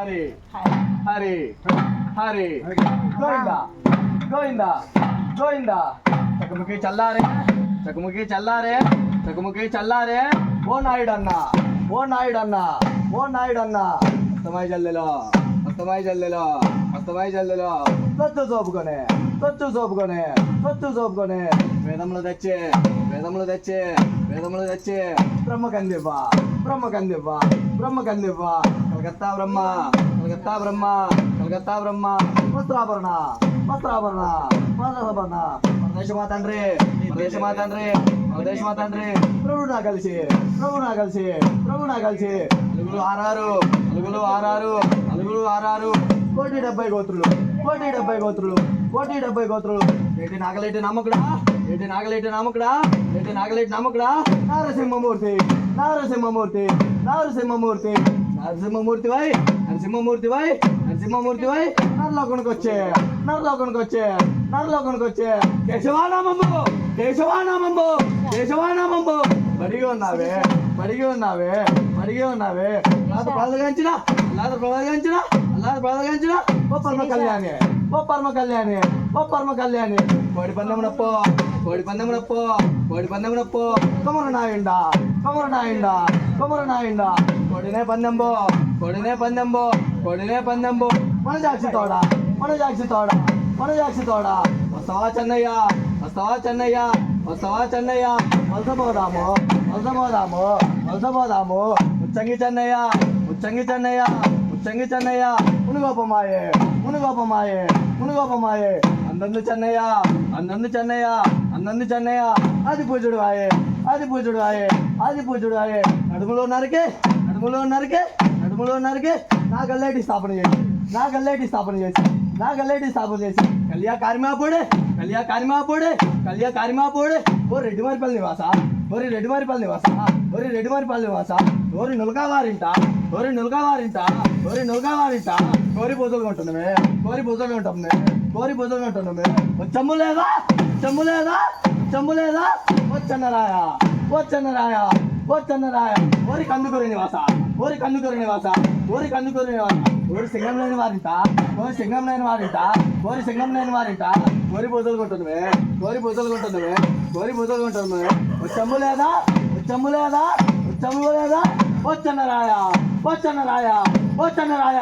హరి హరి హరి గోవిందా గోవిందా గోవిందా చకముకి చల్లారే చకముకి చల్లారే చకముకి చల్లారే ఓ నాయుడన్నా ఓ నాయుడన్నా ఓ నాయుడన్నా అస్తమాయి జల్లెలో అస్తమాయి జల్లెలో అస్తమాయి జల్లెలో సొత్తు సోపుకొనే సొత్తు సోపుకొనే సొత్తు సోపుకొనే వేదములు తెచ్చే వేదములు తెచ్చే వేదములు తెచ్చే బ్రహ్మకందివ్వా బ్రహ్మకందివ్వా బ్రహ్మకందివ్వా కలకత్తా బ్రహ్మ కలకత్తా బ్రహ్మ కలకత్తా బ్రహ్మ వస్త్రాభరణ వస్త్రాభరణ వస్త్రాభరణ పరదేశమా తండ్రి పరదేశమా తండ్రి పరదేశమా తండ్రి ప్రభునా కలిసి ప్రభునా కలిసి ప్రభునా కలిసి అలుగులు ఆరారు అలుగులు ఆరారు అలుగులు ఆరారు 170 గోత్రులు 170 గోత్రులు 170 గోత్రులు ఏటి నాగలేటి నామకుడా ఏటి నాగలేటి నామకుడా ఏటి నాగలేటి నామకుడా నారసింహమూర్తి నారసింహమూర్తి నారసింహమూర్తి నరసింహమూర్తి వై నరసింహమూర్తి వై నరసింహమూర్తి వై నరలోకానికి వచ్చే నరలోకానికి వచ్చే నరలోకానికి వచ్చే కేశవానామంబు కేశవానామంబు కేశవానామంబు బడిగి ఉన్నావే బడిగి ఉన్నావే బడిగి ఉన్నావే అల్లాద ప్రదగంచిన అల్లాద ప్రదగంచిన అల్లాద ప్రదగంచిన ఓ పరమ కళ్యాణి ఓ పరమ కళ్యాణి ఓ పరమ కళ్యాణి కోడి పందెమునప్పో కోడి పందెమునప్పో కోడి పందెమునప్పో కొమర నాయుండా కొమర నాయుండా కొమర నాయుండా కోడినే పందెంబో కోడినే పందెంబో కోడినే పందెంబో మన జాక్షి తోడ మన జాక్షి తోడ మన జాక్షి తోడ వస్తావా చెన్నయ్య వస్తావా చెన్నయ్య వస్తావా చెన్నయ్య వలసపోదాము వలసపోదాము వలసపోదాము ముచ్చంగి చెన్నయ్య ముచ్చంగి చెన్నయ్య ముచ్చంగి చెన్నయ్య మునుగోపమాయే మునుగోపమాయే మునుగోపమాయే అందందు చెన్నయ్య అందందు చెన్నయ్య అందందు చెన్నయ్య ఆది పూజుడు ఆయే ఆది పూజుడు ఆయే ఆది పూజుడు ఆయే నడుములో నరికే నడుములో నరికే నడుములో నరికే నా గల్లేటి స్థాపన చేసి నా గల్లేటి స్థాపన చేసి నా గల్లేటి స్థాపన చేసి కళ్యా కారిమాపోడే కళ్యా కారిమాపోడే కళ్యా కారిమాపోడే ఓ రెడ్డిమారిపల్లి నివాస ఓరి రెడ్డిమారిపల్లి నివాస ఓరి రెడ్డిమారిపల్లి నివాస ఓరి నులకావారింట ఓరి నులకావారింట ఓరి నులకావారింట కోరి పూజలు కొంటున్నామే కోరి పూజలు కొంటామే కోరి పూజలు కొంటున్నామే చెమ్ము లేదా చెమ్ము లేదా చెమ్ము లేదా వచ్చన్నరాయ వచ్చన్నరాయ వచ్చన్నరాయ ఓరి కందుకూరి నివాస ఓరి కందుకూరి నివాస ఓరి కందుకూరి నివాస ఓరి సింగం లేని వారింట ఓరి సింగం లేని వారింట ఓరి సింగం లేని వారింట కోరి పూజలు కొంటున్నామే కోరి పూజలు కొంటున్నామే కోరి పూజలు కొంటున్నామే చెమ్ము లేదా చెమ్ము లేదా చెమ్ము లేదా వచ్చన్నరాయ వచ్చన్నరాయ వచ్చన్నరాయ